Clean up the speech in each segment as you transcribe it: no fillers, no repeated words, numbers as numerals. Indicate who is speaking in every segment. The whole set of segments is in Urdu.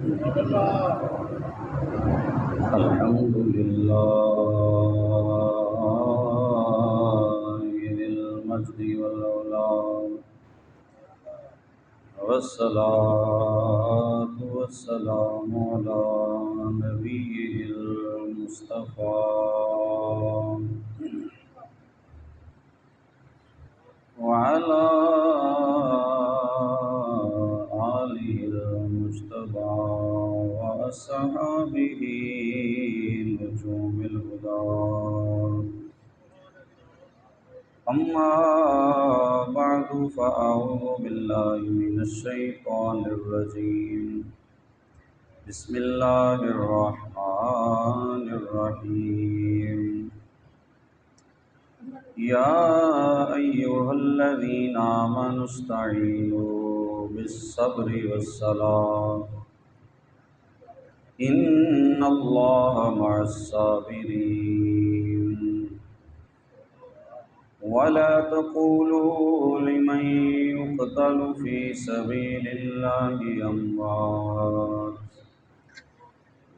Speaker 1: الحمد لله ذي المجد والأولاد، والصلاة والسلام على نبيه المصطفى وعلى آله المجتبى وأصحابه نجوم الهدى. أما بعد فأعوذ بالله من الشيطان الرجيم. بسم الله الرحمن الرحيم. يا أيها الذين آمنوا استعينوا بالصبر والصلاة إن الله مع الصابرين. ولا تقولوا لمن يقتل في سبيل الله أموات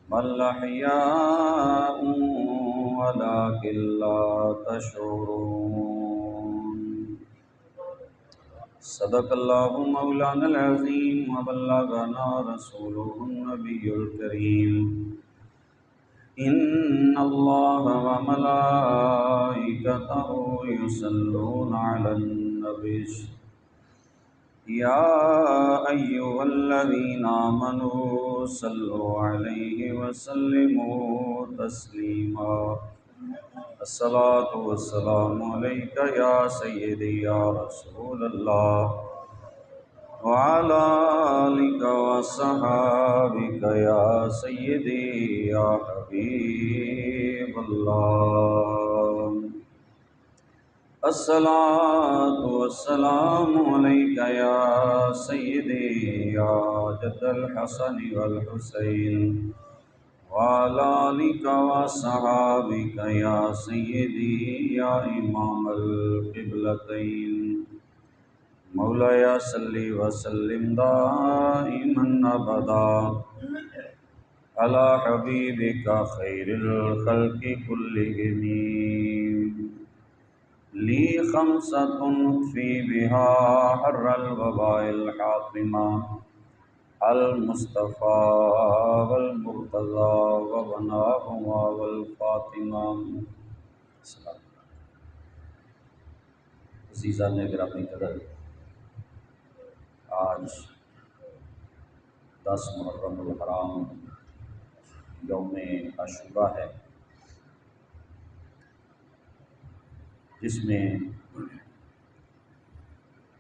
Speaker 1: بل أحياء ولكن لا تشعرون. صدق الله مولانا العظيم وبلغنا رسوله النبي الكريم. إن الله وملائكته يصلون على النبي يا أيها الذين آمنوا صلوا عليه وسلموا تسليما. الصلاة والسلام عليك يا سيدي يا رسول الله وعلى آلك وصحابك يا سيدي يا حبيب الله. الصلاة والسلام عليك يا سيدي يا جد الحسن والحسين وعلى آلك وصحابك يا سيدي يا إمام القبلتين. مولاي صل وسلم دائما أبدا على حبيبك خير الخلق كلهم. لي خمسة في بها حر الوباء الحاطمة المصطفى والمرتضى وبناهما والفاطمہ. عزیزان گرامی قدر، آج 10 محرم الحرام یوم عاشوراء ہے، جس میں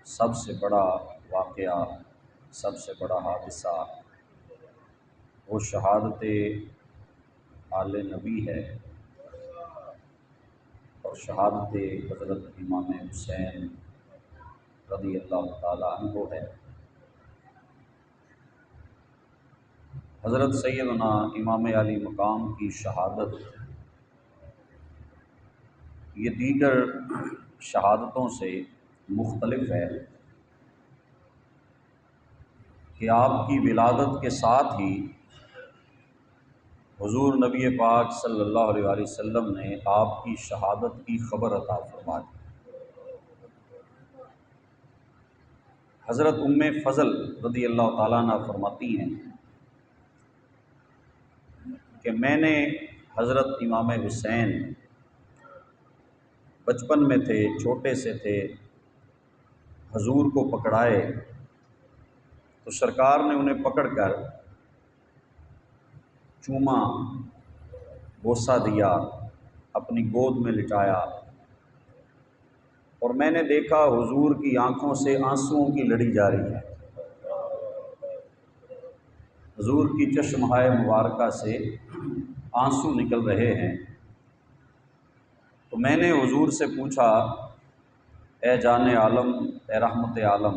Speaker 1: سب سے بڑا واقعہ، سب سے بڑا حادثہ وہ شہادت آل نبی ہے اور شہادت حضرت امام حسین رضی اللہ تعالیٰ عنہ ہے۔ حضرت سیدنا امام علی مقام کی شہادت یہ دیگر شہادتوں سے مختلف ہے کہ آپ کی ولادت کے ساتھ ہی حضور نبی پاک صلی اللہ علیہ وآلہ وسلم نے آپ کی شہادت کی خبر عطا فرما دی۔ حضرت ام فضل رضی اللہ تعالیٰ عنہ فرماتی ہیں کہ میں نے حضرت امام حسین بچپن میں تھے، چھوٹے سے تھے، حضور کو پکڑائے تو سرکار نے انہیں پکڑ کر چوما، بوسہ دیا، اپنی گود میں لٹایا، اور میں نے دیکھا حضور کی آنکھوں سے آنسوؤں کی لڑی جاری ہے، حضور کی چشمہائے مبارکہ سے آنسو نکل رہے ہیں۔ تو میں نے حضور سے پوچھا، اے جان عالم، اے رحمت عالم،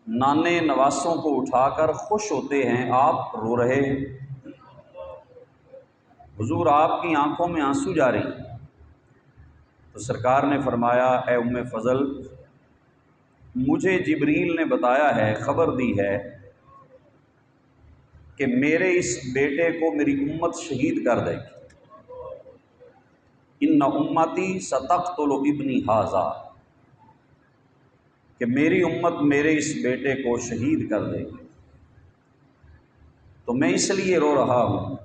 Speaker 1: نانے نواسوں کو اٹھا کر خوش ہوتے ہیں، آپ رو رہے ہیں، حضور آپ کی آنکھوں میں آنسو جاری۔ تو سرکار نے فرمایا، اے ام فضل، مجھے جبریل نے بتایا ہے، خبر دی ہے کہ میرے اس بیٹے کو میری امت شہید کر دے گی، ان امتی ستقتل ابنی ھذا، کہ میری امت میرے اس بیٹے کو شہید کر دے گی۔ تو میں اس لیے رو رہا ہوں،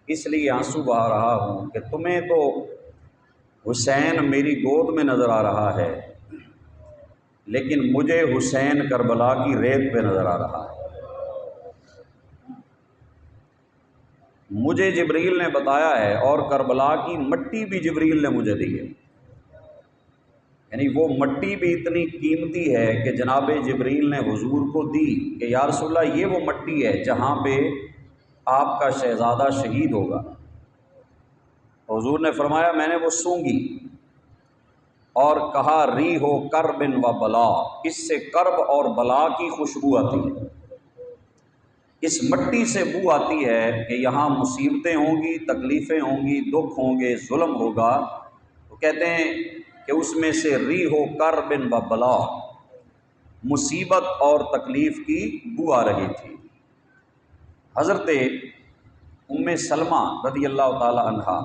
Speaker 1: اس لیے آنسو بہا رہا ہوں کہ تمہیں تو حسین میری گود میں نظر آ رہا ہے، لیکن مجھے حسین کربلا کی ریت پہ نظر آ رہا ہے۔ مجھے جبریل نے بتایا ہے، اور کربلا کی مٹی بھی جبریل نے مجھے دی ہے، یعنی وہ مٹی بھی اتنی قیمتی ہے کہ جناب جبریل نے حضور کو دی کہ یا رسول اللہ یہ وہ مٹی ہے جہاں پہ آپ کا شہزادہ شہید ہوگا۔ حضور نے فرمایا میں نے وہ سونگی اور کہا ریح کرب و بلا، اس سے کرب اور بلا کی خوشبو آتی ہے، اس مٹی سے بو آتی ہے کہ یہاں مصیبتیں ہوں گی، تکلیفیں ہوں گی، دکھ ہوں گے، ظلم ہوگا۔ تو کہتے ہیں کہ اس میں سے ریح کرب و بلا، مصیبت اور تکلیف کی بو آ رہی تھی۔ حضرت ام سلمہ رضی اللہ تعالی عنہا،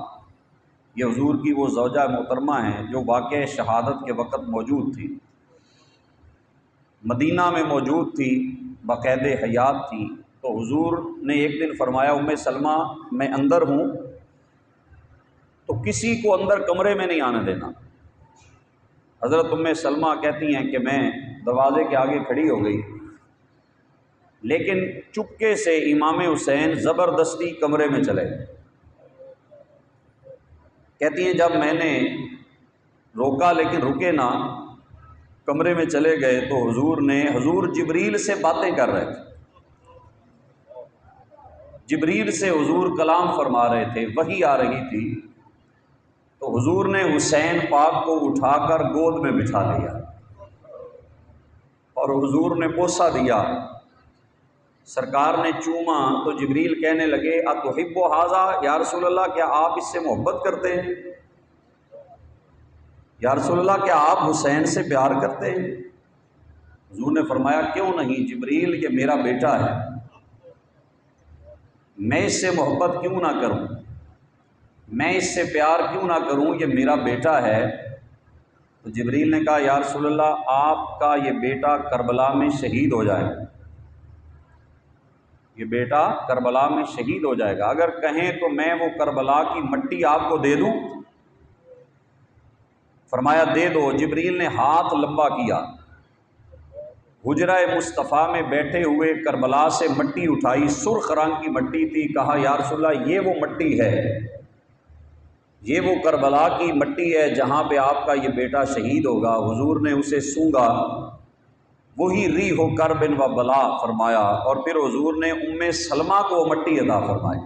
Speaker 1: یہ حضور کی وہ زوجہ محترمہ ہیں جو واقع شہادت کے وقت موجود تھی، مدینہ میں موجود تھی، باقید حیات تھی۔ تو حضور نے ایک دن فرمایا ام سلمہ میں اندر ہوں تو کسی کو اندر کمرے میں نہیں آنے دینا۔ حضرت ام سلمہ کہتی ہیں کہ میں دروازے کے آگے کھڑی ہو گئی، لیکن چپکے سے امام حسین زبردستی کمرے میں چلے گئے۔ کہتی ہیں جب میں نے روکا لیکن رکے نہ، کمرے میں چلے گئے تو حضور جبریل سے باتیں کر رہے تھے، جبریل سے حضور کلام فرما رہے تھے، وحی آ رہی تھی۔ تو حضور نے حسین پاک کو اٹھا کر گود میں بٹھا لیا اور حضور نے بوسہ دیا، سرکار نے چوما تو جبریل کہنے لگے اتحب ھذا، یا رسول اللہ کیا آپ اس سے محبت کرتے ہیں؟ یا رسول اللہ کیا آپ حسین سے پیار کرتے ہیں؟ حضور نے فرمایا کیوں نہیں جبریل، یہ میرا بیٹا ہے، میں اس سے محبت کیوں نہ کروں، میں اس سے پیار کیوں نہ کروں، یہ میرا بیٹا ہے۔ تو جبریل نے کہا یا رسول اللہ آپ کا یہ بیٹا کربلا میں شہید ہو جائے گا، یہ بیٹا کربلا میں شہید ہو جائے گا، اگر کہیں تو میں وہ کربلا کی مٹی آپ کو دے دوں؟ فرمایا دے دو۔ جبریل نے ہاتھ لمبا کیا، حجرہ مصطفیٰ میں بیٹھے ہوئے کربلا سے مٹی اٹھائی، سرخ رنگ کی مٹی تھی، کہا یا رسول اللہ یہ وہ مٹی ہے، یہ وہ کربلا کی مٹی ہے جہاں پہ آپ کا یہ بیٹا شہید ہوگا۔ حضور نے اسے سونگا، وہی ریح کرب و بلا فرمایا، اور پھر حضور نے ام سلمہ کو مٹی عطا فرمائی،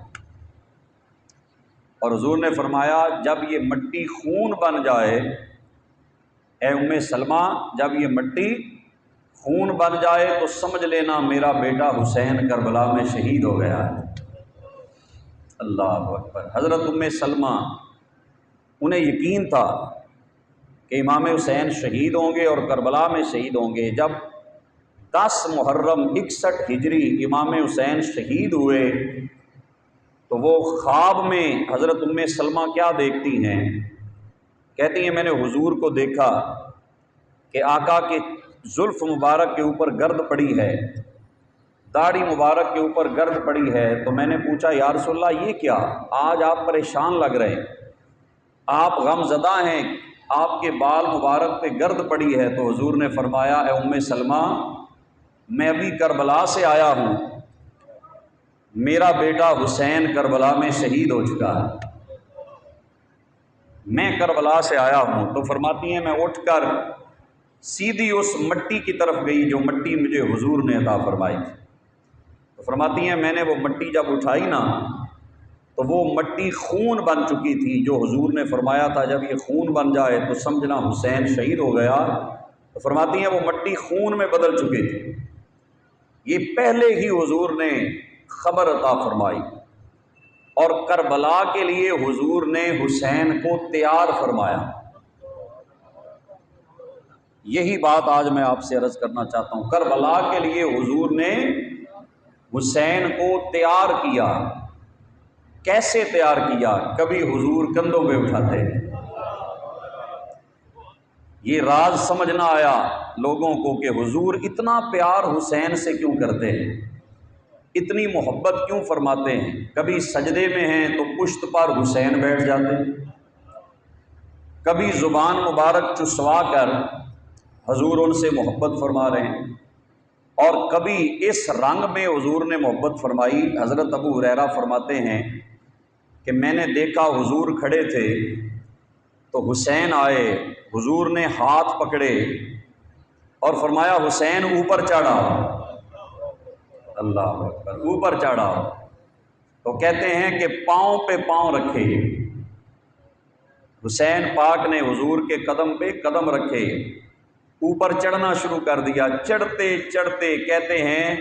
Speaker 1: اور حضور نے فرمایا جب یہ مٹی خون بن جائے، اے ام سلمہ جب یہ مٹی خون بن جائے تو سمجھ لینا میرا بیٹا حسین کربلا میں شہید ہو گیا ہے۔ اللہ اکبر۔ حضرت ام سلمہ انہیں یقین تھا کہ امام حسین شہید ہوں گے اور کربلا میں شہید ہوں گے۔ جب 10 محرم 61 ہجری امام حسین شہید ہوئے تو وہ خواب میں حضرت ام سلمہ کیا دیکھتی ہیں؟ کہتی ہیں میں نے حضور کو دیکھا کہ آقا کے زلف مبارک کے اوپر گرد پڑی ہے، داڑھی مبارک کے اوپر گرد پڑی ہے، تو میں نے پوچھا یا رسول اللہ یہ کیا؟ آج آپ پریشان لگ رہے ہیں، آپ غم زدہ ہیں، آپ کے بال مبارک پہ گرد پڑی ہے۔ تو حضور نے فرمایا اے ام سلمہ میں ابھی کربلا سے آیا ہوں، میرا بیٹا حسین کربلا میں شہید ہو چکا ہے، میں کربلا سے آیا ہوں۔ تو فرماتی ہیں میں اٹھ کر سیدھی اس مٹی کی طرف گئی جو مٹی مجھے حضور نے عطا فرمائی تھی۔ تو فرماتی ہیں میں نے وہ مٹی جب اٹھائی نا تو وہ مٹی خون بن چکی تھی، جو حضور نے فرمایا تھا جب یہ خون بن جائے تو سمجھنا حسین شہید ہو گیا۔ تو فرماتی ہیں وہ مٹی خون میں بدل چکی تھی، یہ پہلے ہی حضور نے خبر عطا فرمائی، اور کربلا کے لیے حضور نے حسین کو تیار فرمایا۔ یہی بات آج میں آپ سے عرض کرنا چاہتا ہوں، کربلا کے لیے حضور نے حسین کو تیار کیا۔ کیسے تیار کیا؟ کبھی حضور کندھوں پہ اٹھاتے ہیں۔ یہ راز سمجھ نہ آیا لوگوں کو کہ حضور اتنا پیار حسین سے کیوں کرتے ہیں، اتنی محبت کیوں فرماتے ہیں۔ کبھی سجدے میں ہیں تو پشت پر حسین بیٹھ جاتے ہیں، کبھی زبان مبارک چسوا کر حضور ان سے محبت فرما رہے ہیں، اور کبھی اس رنگ میں حضور نے محبت فرمائی۔ حضرت ابو ہریرہ فرماتے ہیں کہ میں نے دیکھا حضور کھڑے تھے تو حسین آئے، حضور نے ہاتھ پکڑے اور فرمایا حسین اوپر چڑھا، اللہ اکبر، اوپر چڑھا۔ تو کہتے ہیں کہ پاؤں پہ پاؤں رکھے، حسین پاک نے حضور کے قدم پہ قدم رکھے، اوپر چڑھنا شروع کر دیا۔ چڑھتے چڑھتے کہتے ہیں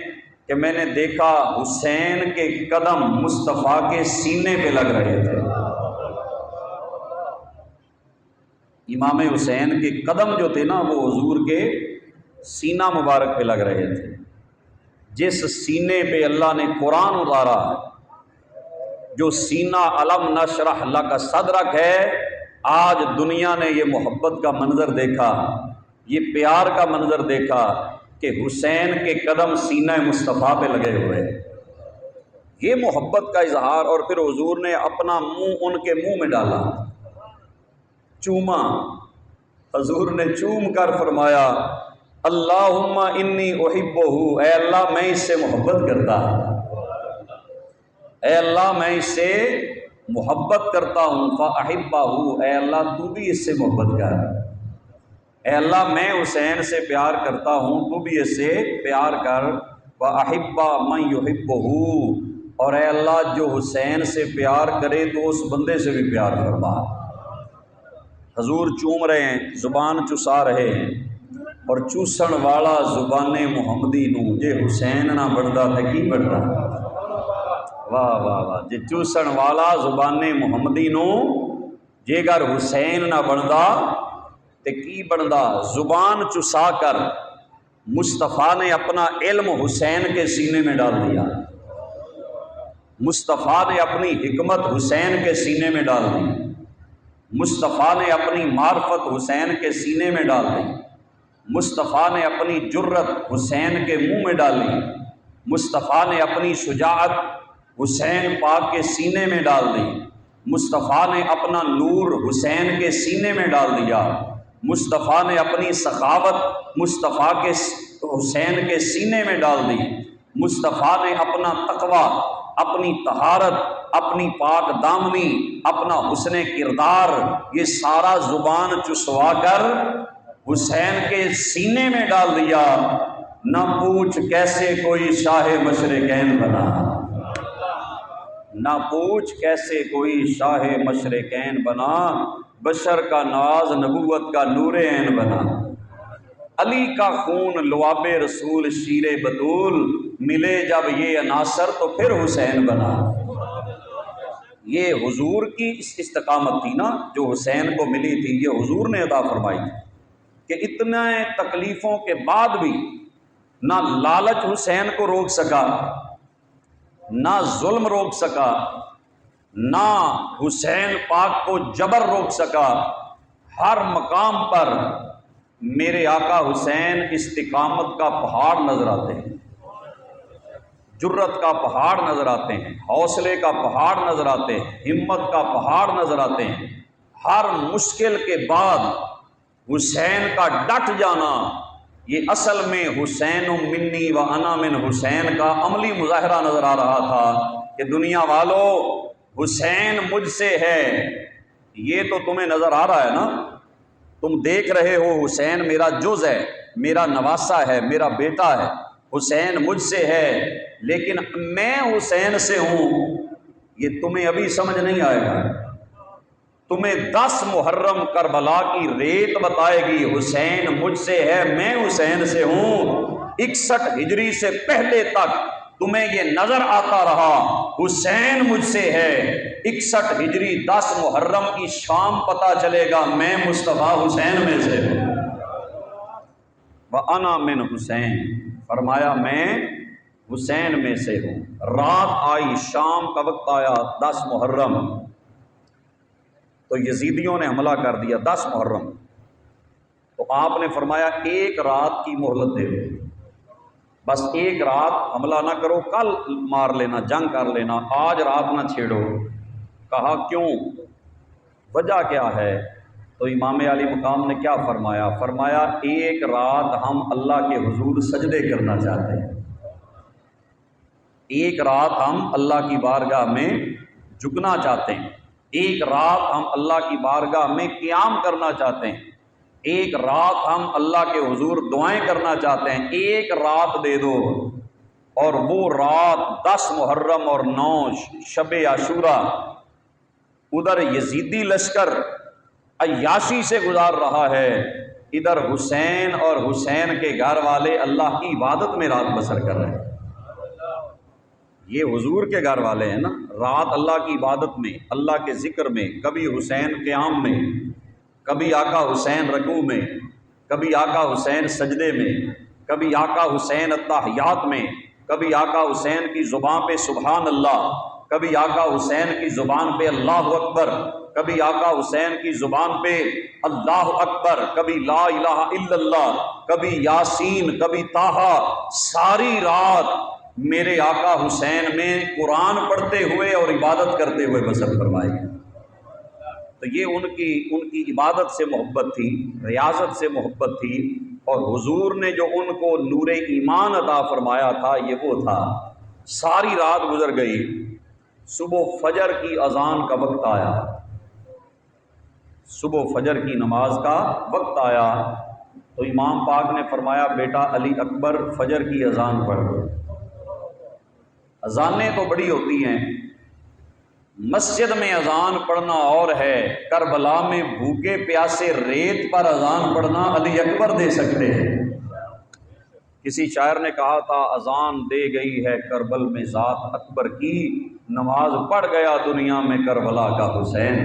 Speaker 1: کہ میں نے دیکھا حسین کے قدم مصطفیٰ کے سینے پہ لگ رہے تھے۔ امام حسین کے قدم جو تھے نا وہ حضور کے سینہ مبارک پہ لگ رہے تھے، جس سینے پہ اللہ نے قرآن اتارا، جو سینہ علم نشرح لک صدرک ہے۔ آج دنیا نے یہ محبت کا منظر دیکھا، یہ پیار کا منظر دیکھا کہ حسین کے قدم سینہ مصطفیٰ پہ لگے ہوئے، یہ محبت کا اظہار۔ اور پھر حضور نے اپنا منہ ان کے منہ میں ڈالا، چوما، حضور نے چوم کر فرمایا اللہم انی احبہ، اے اللہ میں اس سے محبت کرتا ہوں، اے اللہ میں اس سے محبت کرتا ہوں، فاحبہ، اے اللہ تو بھی اس سے محبت کر، اے اللہ میں حسین سے پیار کرتا ہوں تو بھی اس سے پیار کر، واحب من یحبہ، اور اے اللہ جو حسین سے پیار کرے تو اس بندے سے بھی پیار فرما۔ حضور چوم رہے ہیں، زبان چسا رہے ہیں، اور چوسن والا زبان محمدی نو جے حسین نہ بڑھدا تے کی بڑھدا، واہ واہ واہ، جے چوسن والا زبان محمدی نو جے گر حسین نہ بڑھدا تے کی بڑھدا۔ زبان چسا کر مصطفیٰ نے اپنا علم حسین کے سینے میں ڈال دیا، مصطفیٰ نے اپنی حکمت حسین کے سینے میں ڈال دی، مصطفیٰ نے اپنی معرفت حسین کے سینے میں ڈال دی، مصطفیٰ نے اپنی جرت حسین کے منہ میں ڈالی، مصطفیٰ نے اپنی شجاعت حسین پاک کے سینے میں ڈال دی، مصطفیٰ نے اپنا نور حسین کے سینے میں ڈال دیا، مصطفیٰ نے اپنی سخاوت مصطفیٰ کے حسین کے سینے میں ڈال دی، مصطفیٰ نے اپنا تقوی، اپنی طہارت، اپنی پاک دامنی، اپنا حسن کردار، یہ سارا زبان چسوا کر حسین کے سینے میں ڈال دیا۔ نہ پوچھ کیسے کوئی شاہ مشرقین بنا، نہ پوچھ کیسے کوئی شاہ مشرقین بنا، بشر کا ناز نبوت کا نور عین بنا، علی کا خون لعاب رسول شیر بطول، ملے جب یہ عناصر تو پھر حسین بنا۔ یہ حضور کی استقامت تھی نا جو حسین کو ملی تھی، یہ حضور نے عطا فرمائی تھی کہ اتنے تکلیفوں کے بعد بھی نہ لالچ حسین کو روک سکا، نہ ظلم روک سکا، نہ حسین پاک کو جبر روک سکا۔ ہر مقام پر میرے آقا حسین استقامت کا پہاڑ نظر آتے ہیں، جرت کا پہاڑ نظر آتے ہیں، حوصلے کا پہاڑ نظر آتے ہیں، ہمت کا پہاڑ نظر آتے ہیں۔ ہر مشکل کے بعد حسین کا ڈٹ جانا، یہ اصل میں حسین منی و انا من حسین کا عملی مظاہرہ نظر آ رہا تھا کہ دنیا والو حسین مجھ سے ہے، یہ تو تمہیں نظر آ رہا ہے نا، تم دیکھ رہے ہو حسین میرا جز ہے، میرا نواسا ہے، میرا بیٹا ہے، حسین مجھ سے ہے، لیکن میں حسین سے ہوں، یہ تمہیں ابھی سمجھ نہیں آئے گا۔ تمہیں 10 محرم کربلا کی ریت بتائے گی حسین مجھ سے ہے، میں حسین سے ہوں۔ 61 ہجری سے پہلے تک تمہیں یہ نظر آتا رہا حسین مجھ سے ہے، 61 ہجری 10 محرم کی شام پتہ چلے گا میں مصطفیٰ حسین میں سے ہوں۔ وَأَنَا مِنْ حسین، فرمایا میں حسین میں سے ہوں۔ رات آئی، شام کا وقت آیا، 10 محرم، تو یزیدیوں نے حملہ کر دیا 10 محرم۔ تو آپ نے فرمایا ایک رات کی مہلت دے دو، بس ایک رات حملہ نہ کرو، کل مار لینا، جنگ کر لینا، آج رات نہ چھیڑو۔ کہا کیوں، وجہ کیا ہے؟ تو امام علی مقام نے کیا فرمایا؟ فرمایا ایک رات ہم اللہ کے حضور سجدے کرنا چاہتے ہیں، ایک رات ہم اللہ کی بارگاہ میں جھکنا چاہتے ہیں، ایک رات ہم اللہ کی بارگاہ میں قیام کرنا چاہتے ہیں، ایک رات ہم اللہ کے حضور دعائیں کرنا چاہتے ہیں، ایک رات دے دو۔ اور وہ رات 10 محرم اور 9 شب عاشوراء، ادھر یزیدی لشکر عیاشی سے گزار رہا ہے، ادھر حسین اور حسین کے گھر والے اللہ کی عبادت میں رات بسر کر رہے ہیں۔ یہ حضور کے گھر والے ہیں نا، رات اللہ کی عبادت میں، اللہ کے ذکر میں، کبھی حسین قیام میں، کبھی آقا حسین رکوع میں، کبھی آقا حسین سجدے میں، کبھی آقا حسین التحیات میں، کبھی آقا حسین کی زبان پہ سبحان اللہ، کبھی آقا حسین کی زبان پہ اللہ اکبر، کبھی آقا حسین کی زبان پہ اللہ اکبر، کبھی لا الہ الا اللہ، کبھی یاسین، کبھی طٰہٰ، ساری رات میرے آقا حسین میں قرآن پڑھتے ہوئے اور عبادت کرتے ہوئے بسر فرمائی۔ تو یہ ان کی عبادت سے محبت تھی، ریاضت سے محبت تھی، اور حضور نے جو ان کو نور ایمان عطا فرمایا تھا یہ وہ تھا۔ ساری رات گزر گئی، صبح فجر کی اذان کا وقت آیا، صبح فجر کی نماز کا وقت آیا، تو امام پاک نے فرمایا بیٹا علی اکبر فجر کی اذان پڑھ۔ اذانیں تو بڑی ہوتی ہیں، مسجد میں اذان پڑھنا اور ہے، کربلا میں بھوکے پیاسے ریت پر اذان پڑھنا علی اکبر دے سکتے ہیں۔ کسی شاعر نے کہا تھا اذان دے گئی ہے کربل میں ذات اکبر کی، نماز پڑھ گیا دنیا میں کربلا کا حسین،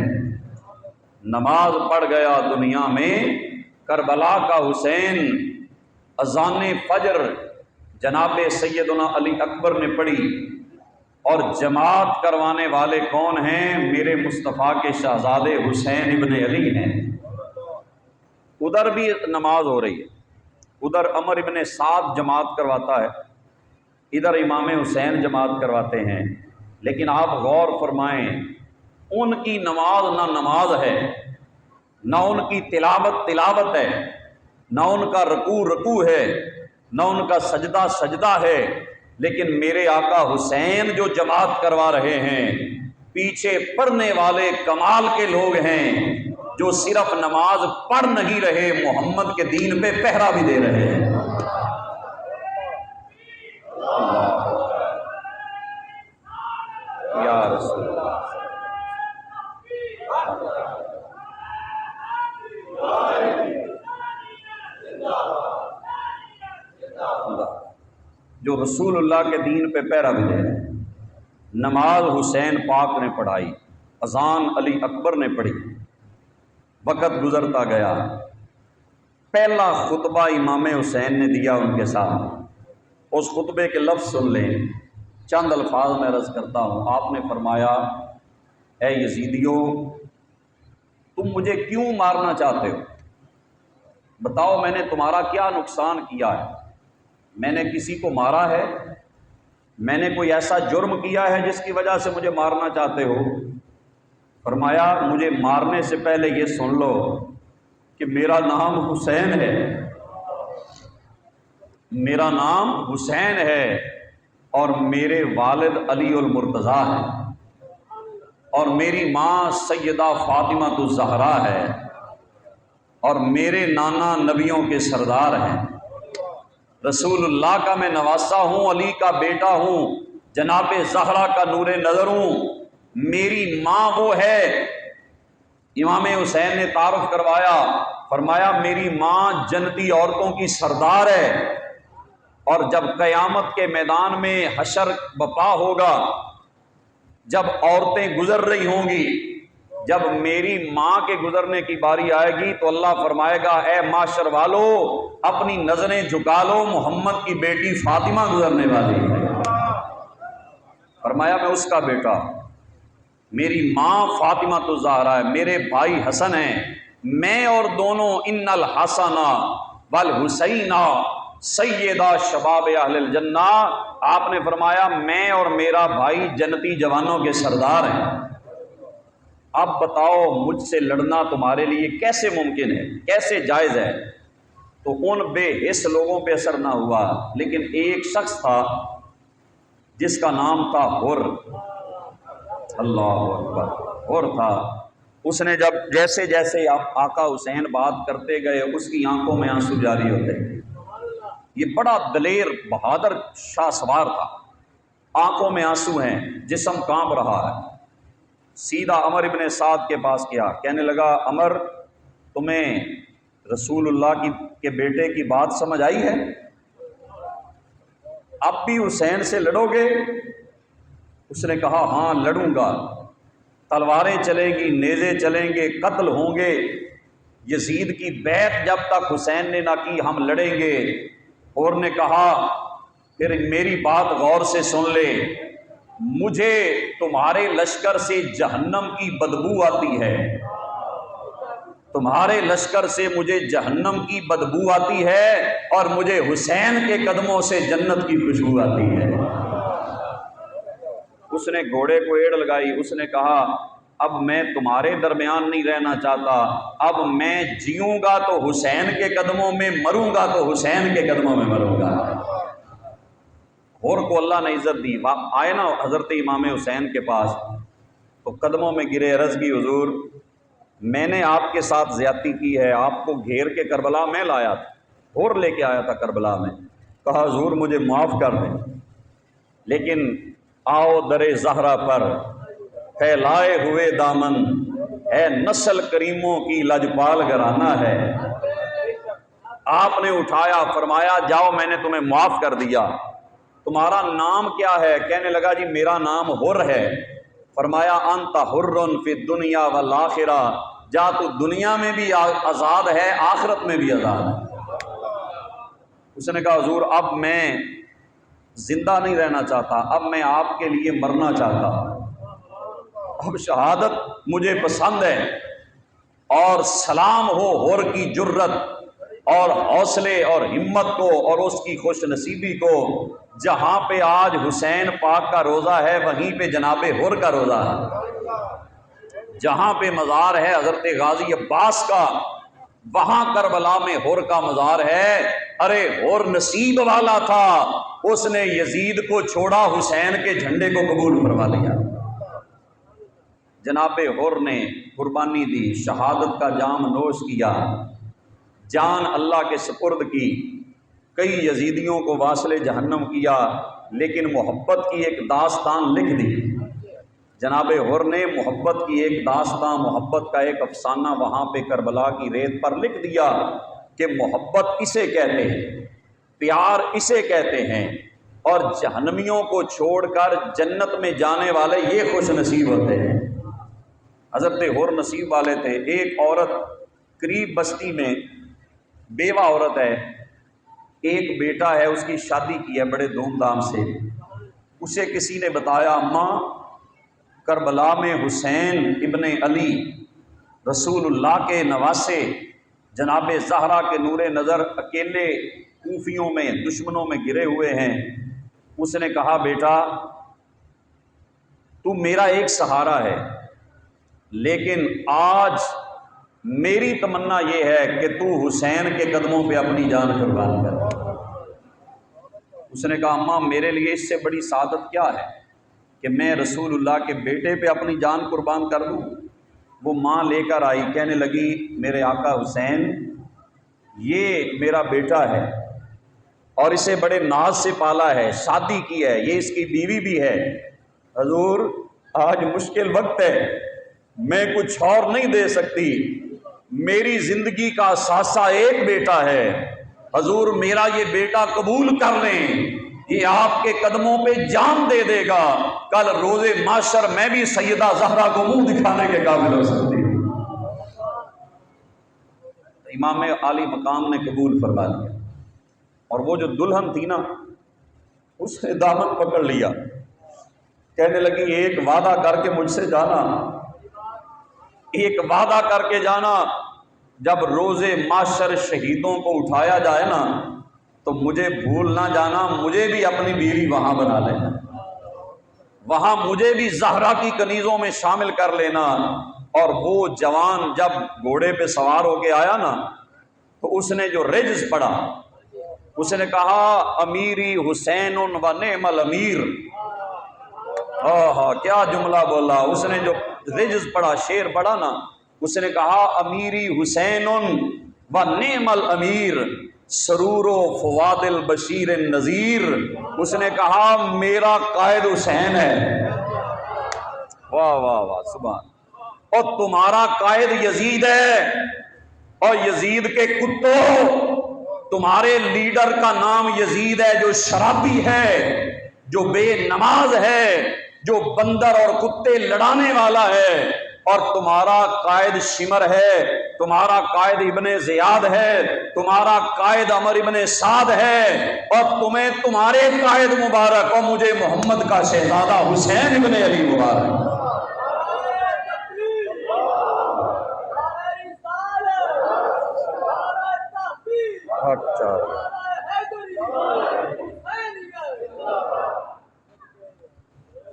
Speaker 1: نماز پڑھ گیا دنیا میں کربلا کا حسین۔ اذان فجر جناب سیدنا علی اکبر نے پڑھی، اور جماعت کروانے والے کون ہیں؟ میرے مصطفیٰ کے شہزادے حسین ابن علی ہیں۔ ادھر بھی نماز ہو رہی ہے، ادھر عمر ابن سعد جماعت کرواتا ہے، ادھر امام حسین جماعت کرواتے ہیں، لیکن آپ غور فرمائیں ان کی نماز نہ نماز ہے، نہ ان کی تلاوت ہے، نہ ان کا رکوع ہے، نہ ان کا سجدہ سجدہ ہے، لیکن میرے آقا حسین جو جماعت کروا رہے ہیں پیچھے پڑھنے والے کمال کے لوگ ہیں، جو صرف نماز پڑھ نہیں رہے، محمد کے دین پہ پہرا بھی دے رہے ہیں۔ یا رسول اللہ، جو رسول اللہ کے دین پہ پیرا بھی دے رہے ہیں۔ نماز حسین پاک نے پڑھائی، اذان علی اکبر نے پڑھی، وقت گزرتا گیا، پہلا خطبہ امام حسین نے دیا ان کے ساتھ، اس خطبے کے لفظ سن لیں، چند الفاظ میں عرض کرتا ہوں۔ آپ نے فرمایا اے یزیدیو، تم مجھے کیوں مارنا چاہتے ہو؟ بتاؤ میں نے تمہارا کیا نقصان کیا ہے؟ میں نے کسی کو مارا ہے؟ میں نے کوئی ایسا جرم کیا ہے جس کی وجہ سے مجھے مارنا چاہتے ہو؟ فرمایا مجھے مارنے سے پہلے یہ سن لو کہ میرا نام حسین ہے، میرا نام حسین ہے، اور میرے والد علی المرتضیٰ ہیں، اور میری ماں سیدہ فاطمہ الزہرا ہے، اور میرے نانا نبیوں کے سردار ہیں، رسول اللہ کا میں نواسا ہوں، علی کا بیٹا ہوں، جناب زہرا کا نور نظر ہوں، میری ماں وہ ہے۔ امام حسین نے تعارف کروایا، فرمایا میری ماں جنتی عورتوں کی سردار ہے، اور جب قیامت کے میدان میں حشر بپا ہوگا، جب عورتیں گزر رہی ہوں گی، جب میری ماں کے گزرنے کی باری آئے گی تو اللہ فرمائے گا اے معاشر والو اپنی نظریں جھکا لو، محمد کی بیٹی فاطمہ گزرنے والی ہے۔ فرمایا میں اس کا بیٹا، میری ماں فاطمہ تو زہرا ہے، میرے بھائی حسن ہیں، میں اور دونوں ان الحسن والحسین سیدہ شباب اہل الجنہ، آپ نے فرمایا میں اور میرا بھائی جنتی جوانوں کے سردار ہیں۔ اب بتاؤ مجھ سے لڑنا تمہارے لیے کیسے ممکن ہے، کیسے جائز ہے؟ تو ان بے حس لوگوں پہ اثر نہ ہوا، لیکن ایک شخص تھا جس کا نام تھا حر، اللہ اکبر، حر تھا۔ اس نے جب جیسے جیسے آقا حسین بات کرتے گئے اس کی آنکھوں میں آنسو جاری ہوتے گئے۔ یہ بڑا دلیر بہادر شاہ سوار تھا، آنکھوں میں آنسو ہیں، جسم کانپ رہا ہے۔ سیدھا عمر ابن سعد کے پاس گیا، کہنے لگا عمر تمہیں رسول اللہ کے بیٹے کی بات سمجھ آئی ہے؟ اب بھی حسین سے لڑو گے؟ اس نے کہا ہاں لڑوں گا، تلواریں چلیں گی، نیزے چلیں گے، قتل ہوں گے، یزید کی بیعت جب تک حسین نے نہ کی ہم لڑیں گے۔ اور نے کہا پھر میری بات غور سے سن لے، مجھے تمہارے لشکر سے جہنم کی بدبو آتی ہے، تمہارے لشکر سے مجھے جہنم کی بدبو آتی ہے، اور مجھے حسین کے قدموں سے جنت کی خوشبو آتی ہے۔ اس نے گھوڑے کو ایڑ لگائی، اس نے کہا اب میں تمہارے درمیان نہیں رہنا چاہتا، اب میں جیوں گا تو حسین کے قدموں میں، مروں گا تو حسین کے قدموں میں مروں گا۔ اور کو اللہ نے عزت دی، آئے نا حضرت امام حسین کے پاس تو قدموں میں گرے، عرض کی حضور میں نے آپ کے ساتھ زیادتی کی ہے، آپ کو گھیر کے کربلا میں لایا تھا، اور لے کے آیا تھا کربلا میں، کہا حضور مجھے معاف کر دیں، لیکن آؤ در زہرا پر پھیلائے ہوئے دامن ہے، نسل کریموں کی لجپال گھرانہ ہے۔ آپ نے اٹھایا، فرمایا جاؤ میں نے تمہیں معاف کر دیا، تمہارا نام کیا ہے؟ کہنے لگا جی میرا نام حر ہے۔ فرمایا انت حر فی الدنیا والآخرہ، جا تو دنیا میں بھی آزاد ہے، آخرت میں بھی آزاد ہے۔ اس نے کہا حضور اب میں زندہ نہیں رہنا چاہتا، اب میں آپ کے لیے مرنا چاہتا، اب شہادت مجھے پسند ہے۔ اور سلام ہو حر کی جرت اور حوصلے اور ہمت کو اور اس کی خوش نصیبی کو، جہاں پہ آج حسین پاک کا روزہ ہے وہیں پہ جناب حر کا روزہ ہے، جہاں پہ مزار ہے حضرت غازی عباس کا وہاں کربلا میں حر کا مزار ہے۔ ارے حر نصیب والا تھا، اس نے یزید کو چھوڑا، حسین کے جھنڈے کو قبول فرما لیا۔ جناب حر نے قربانی دی، شہادت کا جام نوش کیا، جان اللہ کے سپرد کی، کئی یزیدیوں کو واصل جہنم کیا، لیکن محبت کی ایک داستان لکھ دی۔ جناب حر نے محبت کی ایک داستان، محبت کا ایک افسانہ وہاں پہ کربلا کی ریت پر لکھ دیا کہ محبت اسے کہتے ہیں، پیار اسے کہتے ہیں، اور جہنمیوں کو چھوڑ کر جنت میں جانے والے یہ خوش نصیب ہوتے ہیں۔ حضرت حر نصیب والے تھے۔ ایک عورت قریب بستی میں بیوہ عورت ہے، ایک بیٹا ہے، اس کی شادی کی ہے بڑے دھوم دھام سے۔ اسے کسی نے بتایا اماں کربلا میں حسین ابن علی رسول اللہ کے نواسے جناب زہرا کے نور نظر اکیلے کوفیوں میں دشمنوں میں گرے ہوئے ہیں۔ اس نے کہا بیٹا تو میرا ایک سہارا ہے، لیکن آج میری تمنا یہ ہے کہ تو حسین کے قدموں پہ اپنی جان قربان کر۔ اس نے کہا اماں میرے لیے اس سے بڑی سعادت کیا ہے کہ میں رسول اللہ کے بیٹے پہ اپنی جان قربان کر دوں۔ وہ ماں لے کر آئی، کہنے لگی میرے آقا حسین یہ میرا بیٹا ہے اور اسے بڑے ناز سے پالا ہے، شادی کی ہے، یہ اس کی بیوی بھی ہے، حضور آج مشکل وقت ہے، میں کچھ اور نہیں دے سکتی، میری زندگی کا اثاثہ ایک بیٹا ہے، حضور میرا یہ بیٹا قبول کر لیں، یہ آپ کے قدموں پہ جان دے دے گا، کل روز محشر میں بھی سیدہ زہرا کو منہ دکھانے کے قابل ہو سکتی ہوں۔ امام عالی مقام نے قبول فرما لیا، اور وہ جو دلہن تھی نا اس نے دامن پکڑ لیا، کہنے لگی ایک وعدہ کر کے مجھ سے جانا، ایک وعدہ کر کے جانا، جب روز معاشر شہیدوں کو اٹھایا جائے نا تو مجھے بھول نہ جانا، مجھے بھی اپنی بیوی وہاں بنا لینا، وہاں مجھے بھی زہرا کی کنیزوں میں شامل کر لینا۔ اور وہ جوان جب گھوڑے پہ سوار ہو کے آیا نا تو اس نے جو رجز پڑھا، اس نے کہا امیری حسین و نعم الامیر۔ کیا جملہ بولا اس نے، جو رجز پڑھا، شعر پڑھا نا، اس نے کہا امیری حسین و نعم الامیر سرور و فواد البشیر النذیر۔ اس نے کہا میرا قائد حسین ہے، واہ واہ واہ سبحان، اور تمہارا قائد یزید ہے، اور یزید کے کتوں، تمہارے لیڈر کا نام یزید ہے جو شرابی ہے، جو بے نماز ہے، جو بندر اور کتے لڑانے والا ہے، اور تمہارا قائد شمر ہے، تمہارا قائد ابن زیاد ہے، تمہارا قائد عمر ابن سعد ہے، اور تمہیں تمہارے قائد مبارک اور مجھے محمد کا شہزادہ حسین ابن علی مبارک۔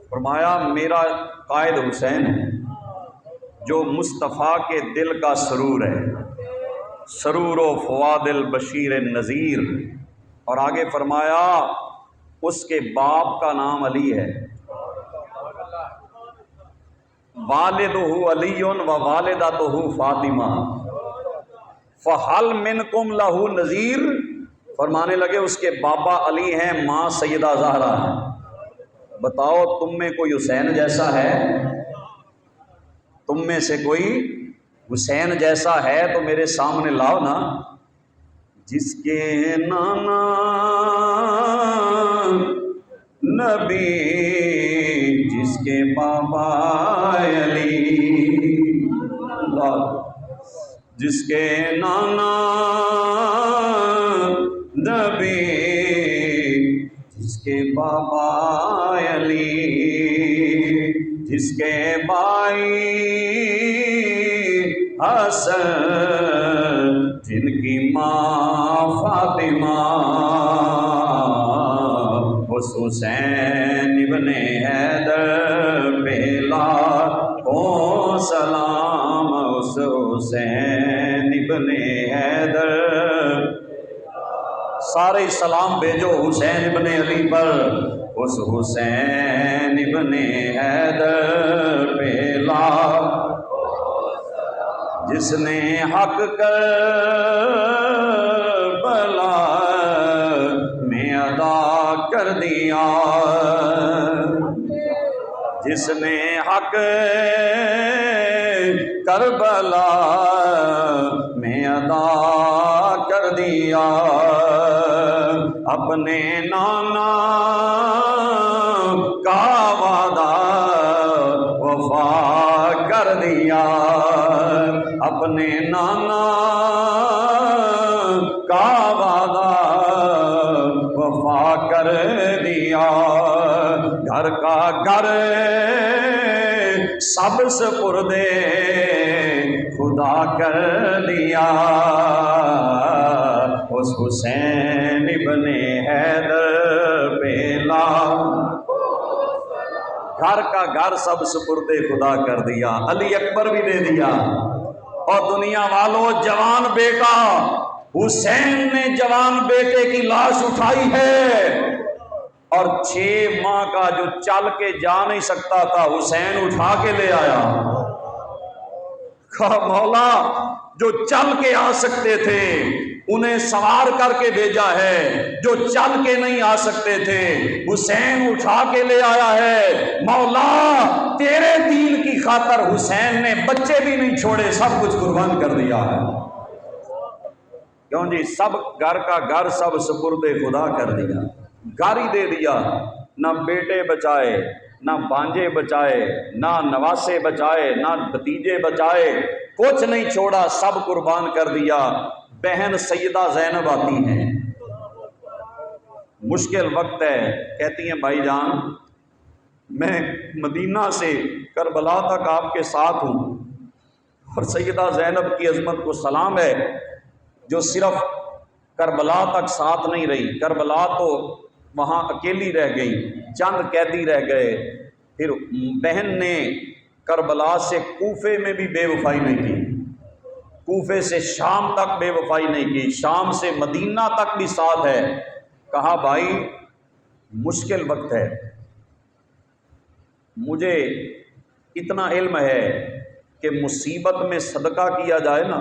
Speaker 1: فرمایا میرا قائد حسین ہے جو مصطفیٰ کے دل کا سرور ہے، سرور و فواد البشیر النذیر۔ اور آگے فرمایا اس کے باپ کا نام علی ہے، والدہ علی و والدتہ فاطمہ، فہل منکم لہ نذیر۔ فرمانے لگے اس کے بابا علی ہیں، ماں سیدہ زہرا ہے، بتاؤ تم میں کوئی حسین جیسا ہے؟ تم میں سے کوئی حسین جیسا ہے تو میرے سامنے لاؤ نا۔ جس کے نانا نبی، جس کے بابا علی، جس کے نانا نبی، جس کے بابا علی، جس کے بھائی حسن، جن کی ماں فاطمہ، اس حسین ابن حیدر پہ لاکھوں سلام، اس حسین ابن حیدر، سارے سلام بھیجو حسین ابن علی پر، اس حسین ابن حیدر پہ جس نے حق کربلا میں ادا کر دیا، جس نے حق کربلا میں ادا کر دیا، اپنے نانا کا وعدہ وفا کر دیا، اپنے نانا کا وعدہ وفا کر دیا، گھر کا گھر سب سپردے خدا کر دیا، اس حسین ابن حیدر پہ گھر کا گھر سب سپردے خدا کر دیا، علی اکبر بھی دے دیا۔ اور دنیا والوں، جوان بیٹا حسین نے جوان بیٹے کی لاش اٹھائی ہے، اور 6 ماہ کا جو چل کے جا نہیں سکتا تھا حسین اٹھا کے لے آیا۔ کہا مولا جو چل کے آ سکتے تھے انہیں سوار کر کے بھیجا ہے، جو چل کے نہیں آ سکتے تھے حسین اٹھا کے لے آیا ہے۔ مولا تیرے دین کی خاطر حسین نے بچے بھی نہیں چھوڑے، سب کچھ قربان کر دیا ہے۔ کیوں جی؟ سب گھر کا گھر سب سپرد خدا کر دیا، گھر ہی دے دیا، نہ بیٹے بچائے، نہ بانجے بچائے، نہ نواسے بچائے، نہ بھتیجے بچائے، کچھ نہیں چھوڑا، سب قربان کر دیا۔ بہن سیدہ زینب آتی ہیں، مشکل وقت ہے، کہتی ہیں بھائی جان میں مدینہ سے کربلا تک آپ کے ساتھ ہوں، اور سیدہ زینب کی عظمت کو سلام ہے جو صرف کربلا تک ساتھ نہیں رہی، کربلا تو وہاں اکیلی رہ گئی، چند قیدی رہ گئے، پھر بہن نے کربلا سے کوفے میں بھی بے وفائی نہیں کی، کوفے سے شام تک بے وفائی نہیں کی، شام سے مدینہ تک بھی ساتھ ہے۔ کہا بھائی مشکل وقت ہے، مجھے اتنا علم ہے کہ مصیبت میں صدقہ کیا جائے نا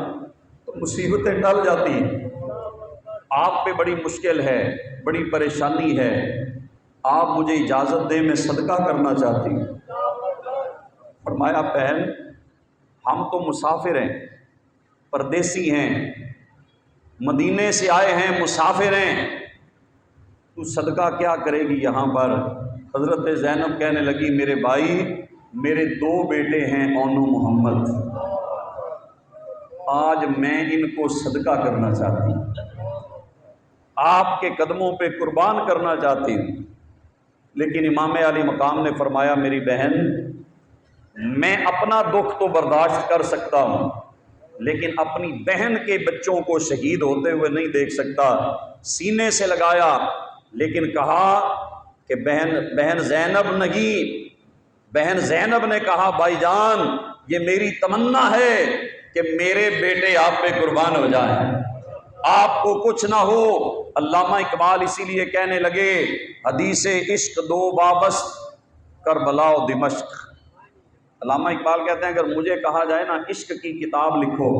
Speaker 1: تو مصیبتیں ٹل جاتی ہیں، آپ پہ بڑی مشکل ہے، بڑی پریشانی ہے، آپ مجھے اجازت دیں میں صدقہ کرنا چاہتی ہوں۔ فرمایا بہن ہم تو مسافر ہیں، پردیسی ہیں، مدینے سے آئے ہیں، مسافر ہیں، تو صدقہ کیا کرے گی یہاں پر؟ حضرت زینب کہنے لگی میرے بھائی میرے 2 بیٹے ہیں اون و محمد، آج میں ان کو صدقہ کرنا چاہتی ہوں، آپ کے قدموں پہ قربان کرنا چاہتی ہوں۔ لیکن امام علی مقام نے فرمایا میری بہن میں اپنا دکھ تو برداشت کر سکتا ہوں لیکن اپنی بہن کے بچوں کو شہید ہوتے ہوئے نہیں دیکھ سکتا۔ سینے سے لگایا لیکن کہا کہ بہن زینب نہیں، بہن زینب نے کہا بھائی جان یہ میری تمنا ہے کہ میرے بیٹے آپ پہ قربان ہو جائیں، آپ کو کچھ نہ ہو۔ علامہ اقبال اسی لیے کہنے لگے حدیث عشق 2 وابست کربلا و دمشق۔ علامہ اقبال کہتے ہیں اگر مجھے کہا جائے نا عشق کی کتاب لکھو،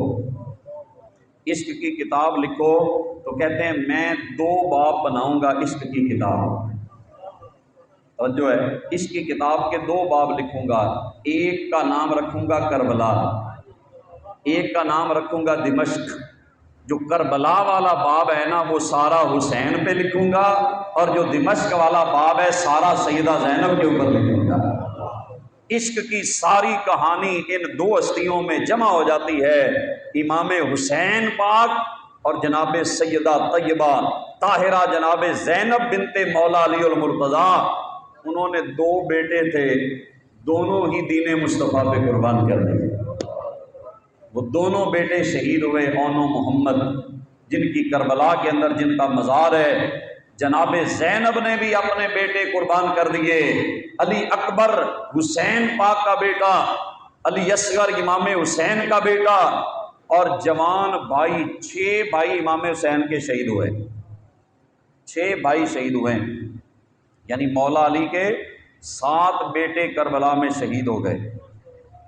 Speaker 1: عشق کی کتاب لکھو، تو کہتے ہیں میں 2 باب بناؤں گا عشق کی کتاب، اور جو ہے عشق کی کتاب کے 2 باب لکھوں گا، ایک کا نام رکھوں گا کربلا، ایک کا نام رکھوں گا دمشق۔ جو کربلا والا باب ہے نا وہ سارا حسین پہ لکھوں گا، اور جو دمشق والا باب ہے سارا سیدہ زینب کے اوپر لکھوں گا۔ عشق کی ساری کہانی ان 2 ہستیوں میں جمع ہو جاتی ہے، امام حسین پاک اور جناب سیدہ طیبہ طاہرہ جناب زینب بنت مولا علی المرتضیٰ۔ انہوں نے 2 بیٹے تھے، دونوں ہی دین مصطفیٰ پہ قربان کر دیے، وہ دونوں بیٹے شہید ہوئے اون و محمد، جن کی کربلا کے اندر جن کا مزار ہے۔ جناب زینب نے بھی اپنے بیٹے قربان کر دیے، علی اکبر حسین پاک کا بیٹا، علی اصغر امام حسین کا بیٹا، اور جوان بھائی 6 بھائی امام حسین کے شہید ہوئے، 6 بھائی شہید ہوئے، یعنی مولا علی کے 7 بیٹے کربلا میں شہید ہو گئے۔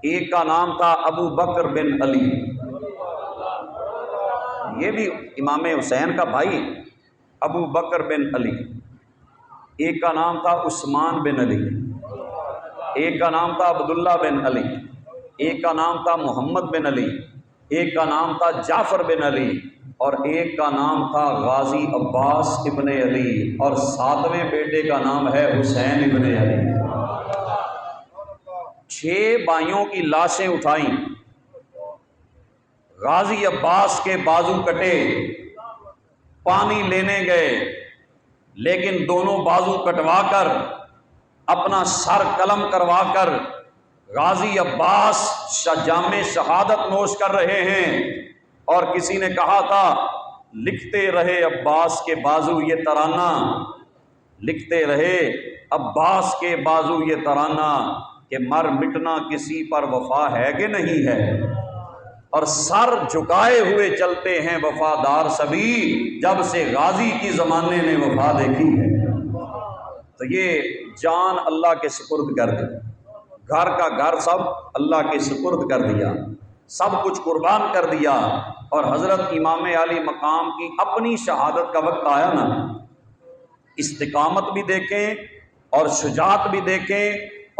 Speaker 1: ایک کا نام تھا ابو بکر بن علی، یہ بھی امام حسین کا بھائی ابو بکر بن علی۔ ایک کا نام تھا عثمان بن علی، ایک کا نام تھا عبداللہ بن علی، ایک کا نام تھا محمد بن علی، ایک کا نام تھا جعفر بن علی، اور ایک کا نام تھا غازی عباس ابن علی، اور 7ویں بیٹے کا نام ہے حسین ابن علی۔ 6 بھائیوں کی لاشیں اٹھائیں، غازی عباس کے بازو کٹے، پانی لینے گئے، لیکن دونوں بازو کٹوا کر اپنا سر قلم کروا کر غازی عباس جام شہادت نوش کر رہے ہیں، اور کسی نے کہا تھا لکھتے رہے عباس کے بازو یہ ترانہ، لکھتے رہے عباس کے بازو یہ ترانہ، کہ مر مٹنا کسی پر وفا ہے کہ نہیں ہے، اور سر جھکائے ہوئے چلتے ہیں وفادار سبھی، جب سے غازی کی زمانے نے وفا دیکھی ہے۔ تو یہ جان اللہ کے سپرد کر دی، گھر کا گھر سب اللہ کے سپرد کر دیا، سب کچھ قربان کر دیا، اور حضرت امام علی مقام کی اپنی شہادت کا وقت آیا نا، استقامت بھی دیکھیں اور شجاعت بھی دیکھیں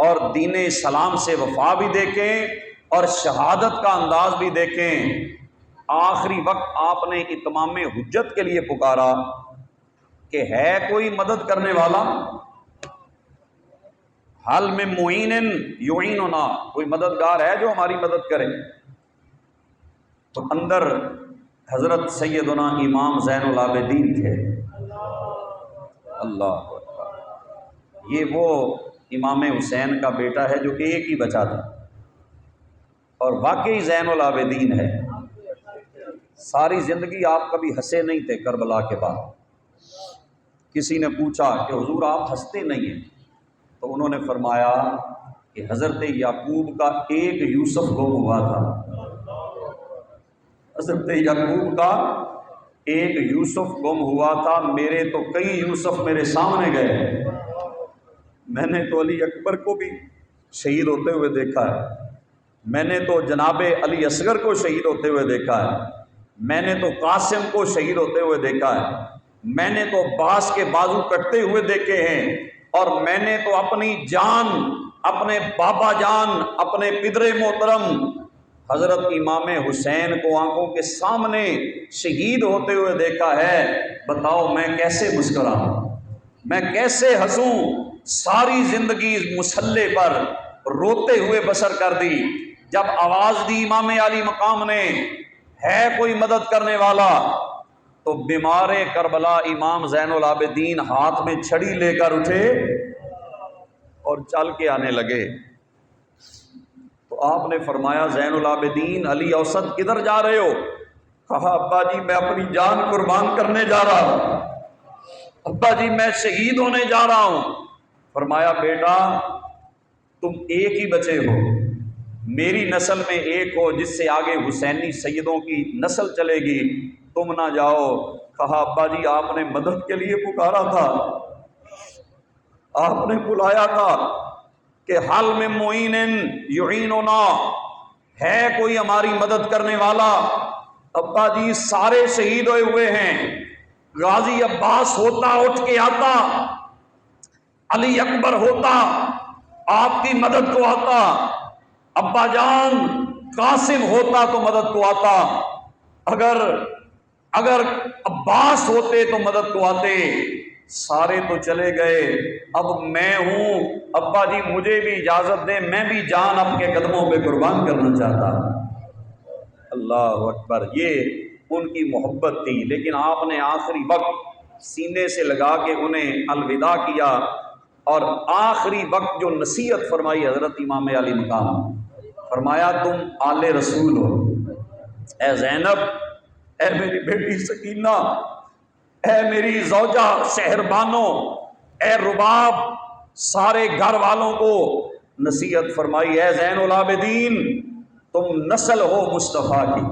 Speaker 1: اور دین اسلام سے وفا بھی دیکھیں اور شہادت کا انداز بھی دیکھیں۔ آخری وقت آپ نے اتمام حجت کے لیے پکارا کہ ہے کوئی مدد کرنے والا، حل میں معین یعیننا، کوئی مددگار ہے جو ہماری مدد کرے؟ تو اندر حضرت سیدنا امام زین العابدین تھے، اللہ اکبر۔ یہ وہ امام حسین کا بیٹا ہے جو کہ ایک ہی بچہ تھا اور واقعی زین العابدین ہے۔ ساری زندگی آپ کبھی ہنسے نہیں تھے کربلا کے بعد۔ کسی نے پوچھا کہ حضور آپ ہنستے نہیں ہیں، تو انہوں نے فرمایا کہ حضرت یعقوب کا ایک یوسف گم ہوا تھا، حضرت یعقوب کا ایک یوسف گم ہوا تھا، میرے تو کئی یوسف میرے سامنے گئے، میں نے تو علی اکبر کو بھی شہید ہوتے ہوئے دیکھا ہے، میں نے تو جناب علی اصغر کو شہید ہوتے ہوئے دیکھا ہے، میں نے تو قاسم کو شہید ہوتے ہوئے دیکھا ہے، میں نے تو عباس کے بازو کٹتے ہوئے دیکھے ہیں، اور میں نے تو اپنی جان، اپنے بابا جان، اپنے پدر محترم حضرت امام حسین کو آنکھوں کے سامنے شہید ہوتے ہوئے دیکھا ہے۔ بتاؤ میں کیسے مسکراؤں، میں کیسے ہنسوں؟ ساری زندگی مسلح پر روتے ہوئے بسر کر دی، جب آواز دی امام علی مقام نے ہے کوئی مدد کرنے والا، تو بیمار کربلا امام زین العابدین ہاتھ میں چھڑی لے کر اٹھے اور چل کے آنے لگے۔ تو آپ نے فرمایا زین العابدین علی اوسط کدھر جا رہے ہو؟ کہا ابا جی میں اپنی جان قربان کرنے جا رہا ہوں، ابا جی میں شہید ہونے جا رہا ہوں۔ فرمایا بیٹا تم ایک ہی بچے ہو، میری نسل میں ایک ہو جس سے آگے حسینی سیدوں کی نسل چلے گی، تم نہ جاؤ۔ کہا ابا جی آپ نے مدد کے لیے پکارا تھا، آپ نے بلایا تھا کہ حل من معین یعیننا، ہے کوئی ہماری مدد کرنے والا؟ ابا جی سارے شہید ہوئے ہوئے ہیں، غازی عباس ہوتا اٹھ کے آتا، علی اکبر ہوتا آپ کی مدد کو آتا، ابا جان قاسم ہوتا تو مدد کو آتا، اگر عباس ہوتے تو مدد کو آتے، سارے تو چلے گئے، اب میں ہوں، ابا جی مجھے بھی اجازت دیں، میں بھی جان آپ کے قدموں پہ قربان کرنا چاہتا ہوں۔ اللہ اکبر، یہ ان کی محبت تھی، لیکن آپ نے آخری وقت سینے سے لگا کے انہیں الوداع کیا، اور آخری وقت جو نصیحت فرمائی حضرت امام علی مقام، فرمایا تم آل رسول ہو، اے زینب، اے میری بیٹی سکینہ، اے میری زوجہ شہربانو، اے رباب، سارے گھر والوں کو نصیحت فرمائی، اے زین العابدین تم نسل ہو مصطفیٰ کی،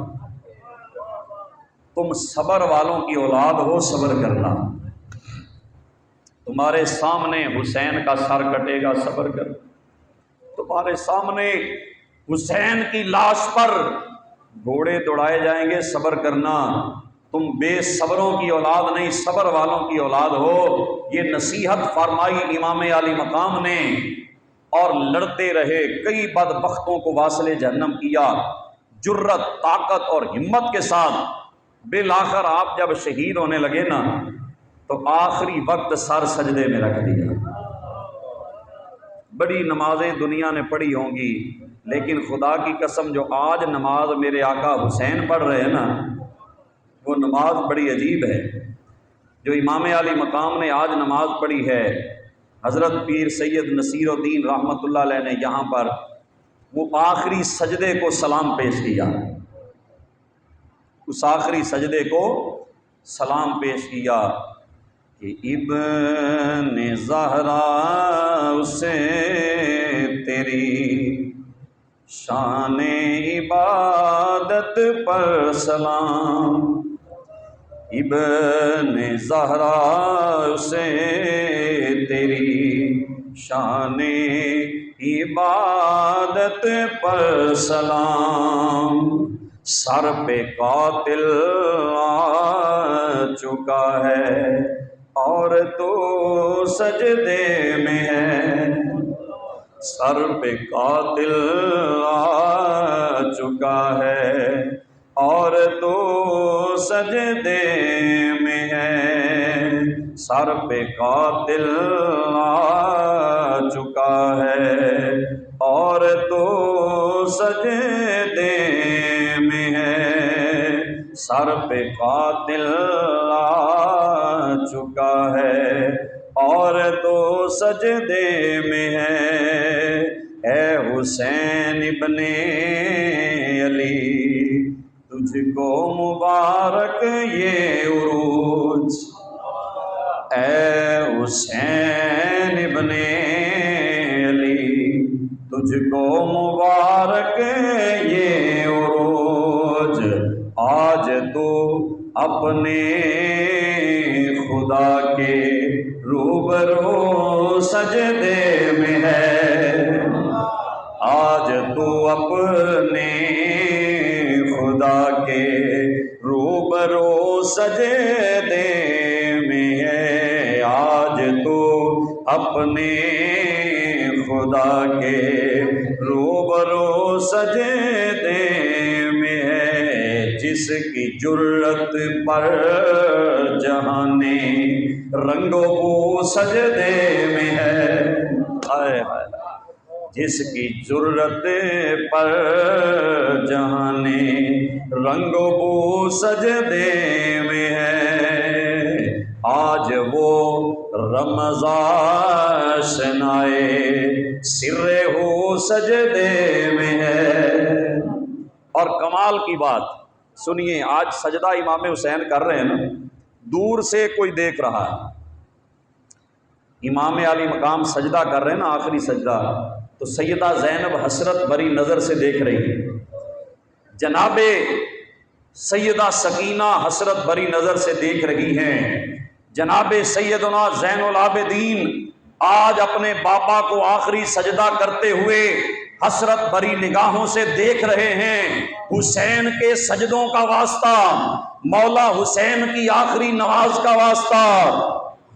Speaker 1: تم صبر والوں کی اولاد ہو، صبر کرنا، تمہارے سامنے حسین کا سر کٹے گا، صبر کر، تمہارے سامنے حسین کی لاش پر گھوڑے دوڑائے جائیں گے، صبر کرنا، تم بے صبروں کی اولاد نہیں، صبر والوں کی اولاد ہو۔ یہ نصیحت فرمائی امام علی مقام نے، اور لڑتے رہے، کئی بدبختوں کو واصل جہنم کیا، جرت، طاقت اور ہمت کے ساتھ۔ بالآخر آپ جب شہید ہونے لگے نا، تو آخری وقت سر سجدے میں رکھ دیا۔ بڑی نمازیں دنیا نے پڑھی ہوں گی، لیکن خدا کی قسم جو آج نماز میرے آقا حسین پڑھ رہے ہیں نا، وہ نماز بڑی عجیب ہے۔ جو امام علی مقام نے آج نماز پڑھی ہے، حضرت پیر سید نصیر الدین رحمۃ اللہ علیہ نے یہاں پر وہ آخری سجدے کو سلام پیش کیا، اس آخری سجدے کو سلام پیش کیا کہ ابن زہرا سے تیری شان عبادت پر سلام، ابن زہرا سے تیری شان عبادت پر سلام، سر پہ قاتل آ چکا ہے اور تو سجدے میں ہے، سر پہ قاتل آ چکا ہے اور تو سجدے میں ہے، سر پہ قاتل آ چکا ہے اور تو سجدے میں ہے، سر پہ قاتل آ چکا ہے اور تو سجدے میں ہے، اے حسین ابن علی تجھ کو مبارک یہ عروج، اے حسین ابن علی تجھ کو مبارک یہ عروج، آج تو اپنے خدا کے روبرو سجدے میں ہے، آج تو اپنے خدا کے روبرو سجدے میں ہے، آج تو اپنے خدا کے روبرو سجدے میں ہے، جس کی جرت پر جہانے رنگ و بو سجدے میں ہے، ہائے ہائے، جس کی جرت پر جہانے رنگ و بو سجدے میں ہے، آج وہ رمضان شنائے سر ہو سجدے میں ہے۔ اور کمال کی بات سنیے، آج سجدہ امام حسین کر رہے ہیں نا، دور سے کوئی دیکھ رہا ہے، امام علی مقام سجدہ کر رہے ہیں نا، آخری سجدہ، تو سیدہ زینب حسرت بری نظر سے دیکھ رہی ہے، جناب سیدہ سکینہ حسرت بری نظر سے دیکھ رہی ہیں، جناب سیدنا زین العابدین آج اپنے باپا کو آخری سجدہ کرتے ہوئے حسرت بری نگاہوں سے دیکھ رہے ہیں۔ حسین کے سجدوں کا واسطہ، مولا حسین کی آخری نماز کا واسطہ،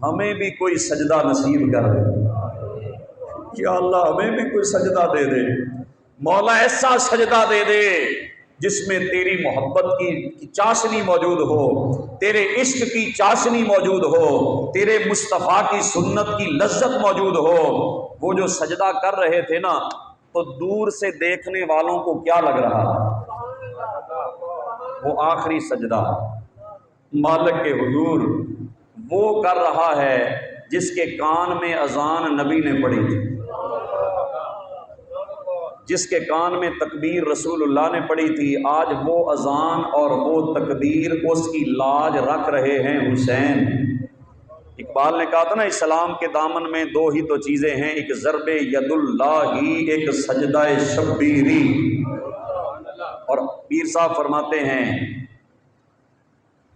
Speaker 1: ہمیں بھی کوئی سجدہ نصیب کر دے یا اللہ، ہمیں بھی کوئی سجدہ دے دے، مولا ایسا سجدہ دے دے جس میں تیری محبت کی چاشنی موجود ہو، تیرے عشق کی چاشنی موجود ہو، تیرے مصطفیٰ کی سنت کی لذت موجود ہو۔ وہ جو سجدہ کر رہے تھے نا، تو دور سے دیکھنے والوں کو کیا لگ رہا ہے؟ وہ آخری سجدہ مالک کے حضور وہ کر رہا ہے جس کے کان میں اذان نبی نے پڑھی تھی، جس کے کان میں تکبیر رسول اللہ نے پڑھی تھی، آج وہ اذان اور وہ تکبیر اس کی لاج رکھ رہے ہیں حسین۔ اقبال نے کہا تھا نا، اسلام کے دامن میں دو ہی تو چیزیں ہیں، ایک ضرب ید اللہ ہی، ایک سجدہ شبیری۔ اور پیر صاحب فرماتے ہیں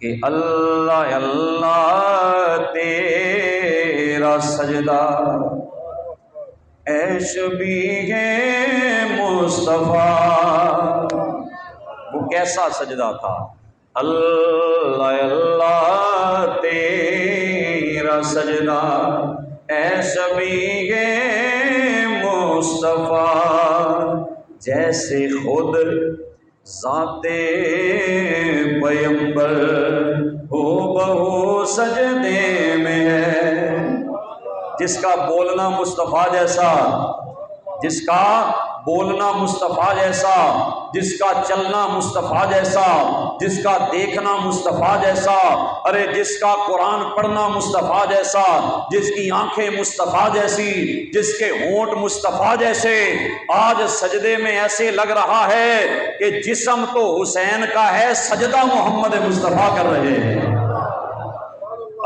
Speaker 1: کہ اللہ اللہ تیرا سجدہ اے شبیہ مصطفیٰ، وہ کیسا سجدہ تھا؟ اللہ اللہ تیرا سجدہ اے شبیہ مصطفیٰ، جیسے خود ذات پیمبر ہو بہو سجدے میں ہے، جس کا بولنا مصطفیٰ جیسا، جس کا بولنا مصطفیٰ جیسا، جس کا چلنا مصطفیٰ جیسا، جس کا دیکھنا مصطفیٰ جیسا، ارے جس کا قرآن پڑھنا مصطفیٰ جیسا، جس کی آنکھیں مصطفیٰ جیسی، جس کے ہونٹ مصطفیٰ جیسے، آج سجدے میں ایسے لگ رہا ہے کہ جسم تو حسین کا ہے، سجدہ محمد مصطفیٰ کر رہے ہیں۔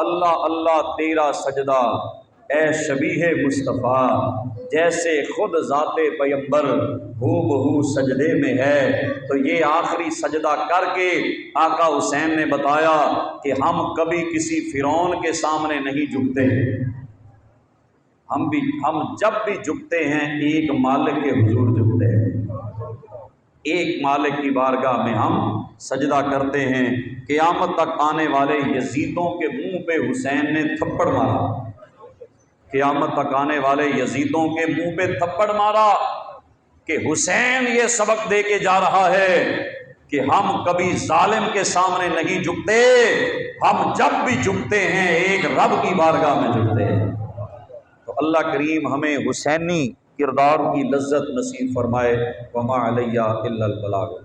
Speaker 1: اللہ اللہ تیرا سجدہ اے شبیہ مصطفیٰ، جیسے خود ذات پیمبر ہو بہو سجدے میں ہے۔ تو یہ آخری سجدہ کر کے آقا حسین نے بتایا کہ ہم کبھی کسی فرعون کے سامنے نہیں جھکتے، ہم جب بھی جھکتے ہیں ایک مالک کے حضور جھکتے ہیں، ایک مالک کی بارگاہ میں ہم سجدہ کرتے ہیں۔ قیامت تک آنے والے یزیدوں کے منہ پہ حسین نے تھپڑ مارا، قیامت تک آنے والے یزیدوں کے منہ پہ تھپڑ مارا کہ حسین یہ سبق دے کے جا رہا ہے کہ ہم کبھی ظالم کے سامنے نہیں جھکتے، ہم جب بھی جھکتے ہیں ایک رب کی بارگاہ میں جھکتے ہیں۔ تو اللہ کریم ہمیں حسینی کردار کی لذت نصیب فرمائے۔ وما علیہ الا البلاغ۔